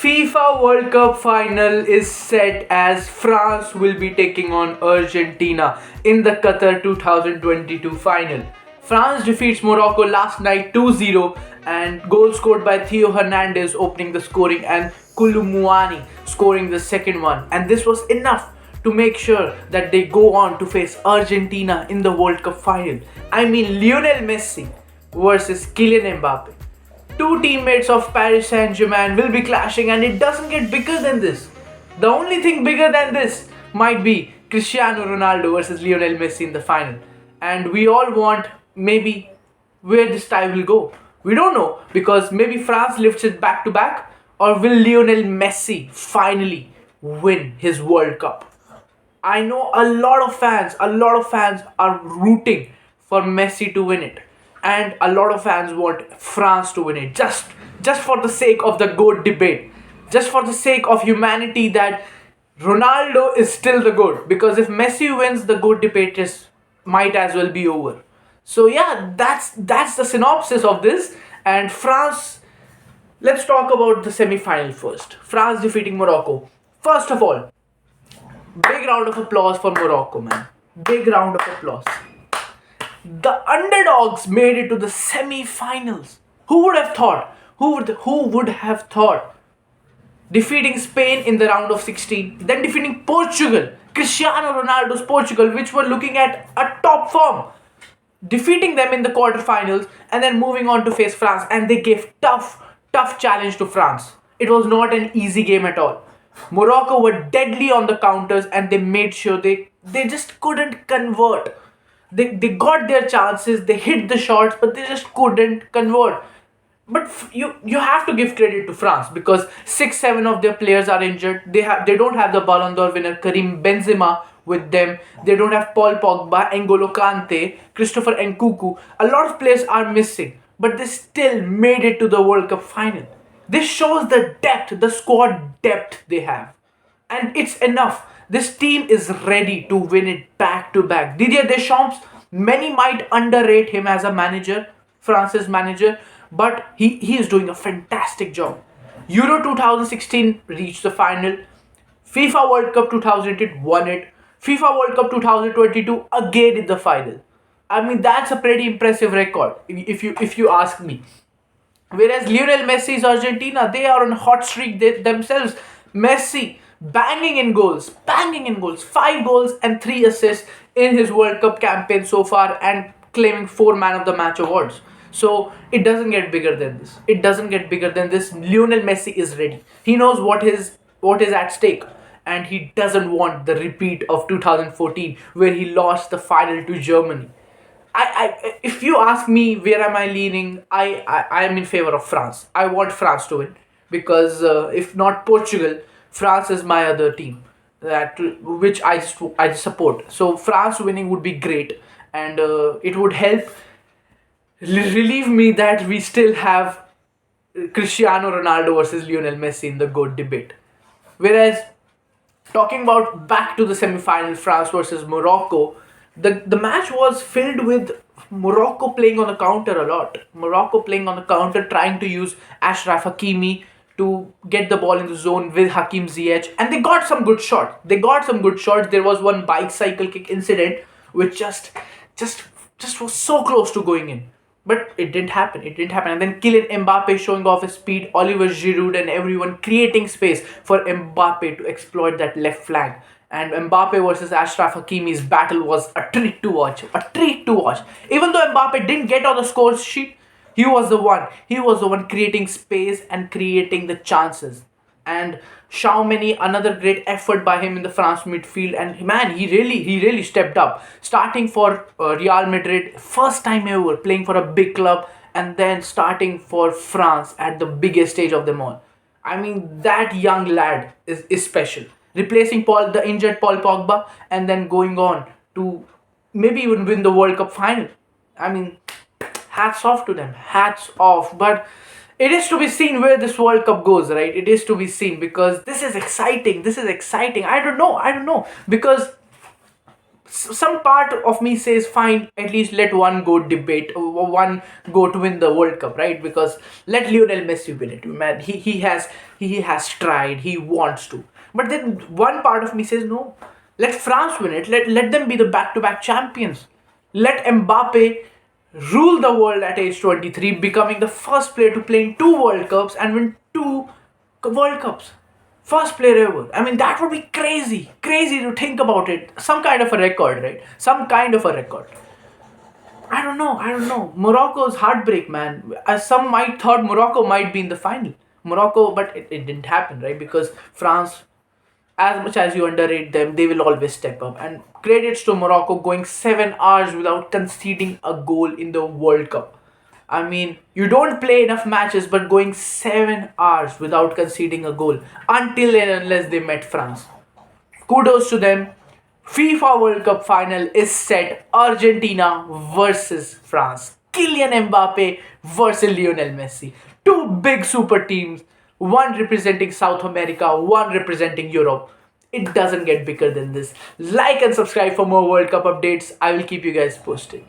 FIFA World Cup final is set as France will be taking on Argentina in the Qatar 2022 final. France defeats Morocco last night 2-0 and goals scored by Theo Hernandez opening the scoring and Kulumuani scoring the second one. And this was enough to make sure that they go on to face Argentina in the World Cup final. I mean Lionel Messi versus Kylian Mbappe. Two teammates of Paris Saint-Germain will be clashing and it doesn't get bigger than this. The only thing bigger than this might be Cristiano Ronaldo versus Lionel Messi in the final. And we all want maybe where this tie will go. We don't know because maybe France lifts it back to back, or will Lionel Messi finally win his World Cup? I know a lot of fans are rooting for Messi to win it. And a lot of fans want France to win it just for the sake of the GOAT debate, just for the sake of humanity that Ronaldo is still the GOAT, because if Messi wins, the GOAT debate just might as well be over. So yeah, that's the synopsis of this. And France, let's talk about the semi-final first. France defeating Morocco. First of all, big round of applause for Morocco, man. Big round of applause. The underdogs made it to the semi-finals. Who would have thought? Who would have thought? Defeating Spain in the round of 16, then defeating Portugal, Cristiano Ronaldo's Portugal, which were looking at a top form, defeating them in the quarterfinals, and then moving on to face France. And they gave tough challenge to France. It was not an easy game at all. Morocco were deadly on the counters, and they made sure they just couldn't convert. They got their chances, they hit the shots, but they just couldn't convert. But you have to give credit to France because 6-7 of their players are injured. They don't have the Ballon d'Or winner Karim Benzema with them. They don't have Paul Pogba, N'Golo Kante, Christopher Nkunku. A lot of players are missing, but they still made it to the World Cup final. This shows the depth, the squad depth they have. And it's enough. This team is ready to win it back to back. Didier Deschamps, many might underrate him as a manager, France's manager, but he is doing a fantastic job. Euro 2016 reached the final. FIFA World Cup 2018 won it. FIFA World Cup 2022 again in the final. I mean, that's a pretty impressive record if you ask me. Whereas Lionel Messi's Argentina, they are on a hot streak themselves. Messi banging in goals, 5 goals and 3 assists in his World Cup campaign so far, and claiming 4 Man of the Match awards. So it doesn't get bigger than this. Lionel Messi is ready. He knows what is at stake, and he doesn't want the repeat of 2014 where he lost the final to Germany. If you ask me where am I leaning, I am in favor of France. I want France to win because if not Portugal, France is my other team that which I just support. So France winning would be great, and it would help relieve me that we still have Cristiano Ronaldo versus Lionel Messi in the GOAT debate. Whereas talking about back to the semi-final, France versus Morocco, the match was filled with Morocco playing on the counter a lot. Morocco playing on the counter, trying to use Ashraf Hakimi to get the ball in the zone with Hakim Ziyech, and they got some good shots. There was one bicycle kick incident which just was so close to going in, but it didn't happen. And then Kylian Mbappe showing off his speed, Oliver Giroud and everyone creating space for Mbappe to exploit that left flank. And Mbappe versus Ashraf Hakimi's battle was a treat to watch. Even though Mbappe didn't get on the score sheet, he was the one creating space and creating the chances. And Xiaomeni, another great effort by him in the France midfield, and man, he really stepped up. Starting for Real Madrid, first time ever playing for a big club, and then starting for France at the biggest stage of them all. I mean, that young lad is special. Replacing the injured Paul Pogba, and then going on to maybe even win the World Cup final. I mean, hats off to them. Hats off. But it is to be seen where this World Cup goes, right? It is to be seen because this is exciting. I don't know. Because some part of me says fine, at least let one go debate, one go to win the World Cup, right? Because let Lionel Messi win it, man. He has tried, he wants to. But then one part of me says no, let France win it. Let them be the back-to-back champions. Let Mbappe rule the world at age 23, becoming the first player to play in two World Cups and win two World Cups. First player ever. I mean, that would be crazy. Crazy to think about it. Some kind of a record, right? Some kind of a record. I don't know. I don't know. Morocco's heartbreak, man. As some might thought Morocco might be in the final. Morocco, but it didn't happen, right? Because France, as much as you underrate them, they will always step up. And credits to Morocco going 7 hours without conceding a goal in the World Cup. I mean, you don't play enough matches, but going 7 hours without conceding a goal until and unless they met France. Kudos to them. FIFA World Cup final is set. Argentina versus France. Kylian Mbappe versus Lionel Messi. Two big super teams. One representing South America, one representing Europe. It doesn't get bigger than this. Like and subscribe for more World Cup updates. I will keep you guys posted.